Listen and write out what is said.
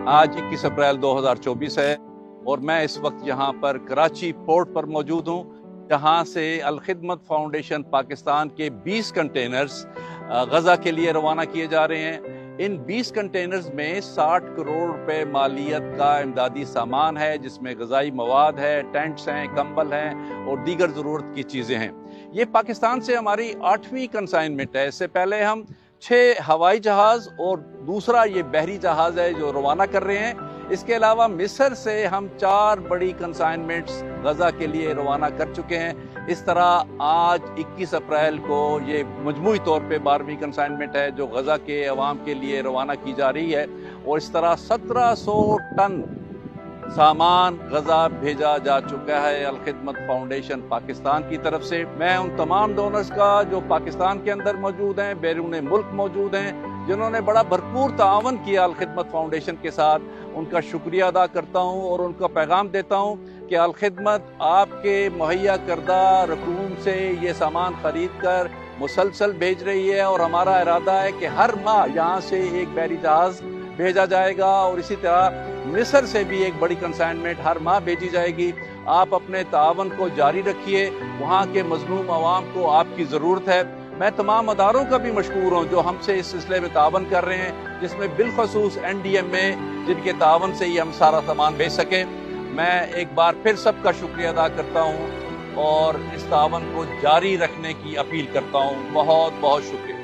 آج 21 اپریل 2024 ہے اور میں اس وقت یہاں پر کراچی پورٹ پر موجود ہوں، جہاں سے الخدمت فاؤنڈیشن پاکستان کے 20 کنٹینرز غزہ کے لیے روانہ کیے جا رہے ہیں۔ ان 20 کنٹینرز میں 60 کروڑ روپے مالیت کا امدادی سامان ہے، جس میں غذائی مواد ہے، ٹینٹس ہیں، کمبل ہیں اور دیگر ضرورت کی چیزیں ہیں۔ یہ پاکستان سے ہماری 8ویں کنسائنمنٹ ہے۔ اس سے پہلے ہم 6 ہوائی جہاز اور دوسرا یہ بحری جہاز ہے جو روانہ کر رہے ہیں۔ اس کے علاوہ مصر سے ہم 4 بڑی کنسائنمنٹس غزہ کے لیے روانہ کر چکے ہیں۔ اس طرح آج 21 اپریل کو یہ مجموعی طور پہ 12ویں کنسائنمنٹ ہے جو غزہ کے عوام کے لیے روانہ کی جا رہی ہے، اور اس طرح 1700 ٹن سامان غزہ بھیجا جا چکا ہے الخدمت فاؤنڈیشن پاکستان کی طرف سے۔ میں ان تمام ڈونرز کا جو پاکستان کے اندر موجود ہیں، بیرون ملک موجود ہیں، جنہوں نے بڑا بھرپور تعاون کیا الخدمت فاؤنڈیشن کے ساتھ، ان کا شکریہ ادا کرتا ہوں اور ان کا پیغام دیتا ہوں کہ الخدمت آپ کے مہیا کردہ رقوم سے یہ سامان خرید کر مسلسل بھیج رہی ہے، اور ہمارا ارادہ ہے کہ ہر ماہ یہاں سے ایک بحری جہاز بھیجا جائے گا، اور اسی طرح مصر سے بھی ایک بڑی کنسائنمنٹ ہر ماہ بھیجی جائے گی۔ آپ اپنے تعاون کو جاری رکھیے، وہاں کے مظلوم عوام کو آپ کی ضرورت ہے۔ میں تمام اداروں کا بھی مشکور ہوں جو ہم سے اس سلسلے میں تعاون کر رہے ہیں، جس میں بالخصوص NDMA، جن کے تعاون سے ہی ہم سارا سامان بھیج سکیں۔ میں ایک بار پھر سب کا شکریہ ادا کرتا ہوں اور اس تعاون کو جاری رکھنے کی اپیل کرتا ہوں۔ بہت بہت شکریہ۔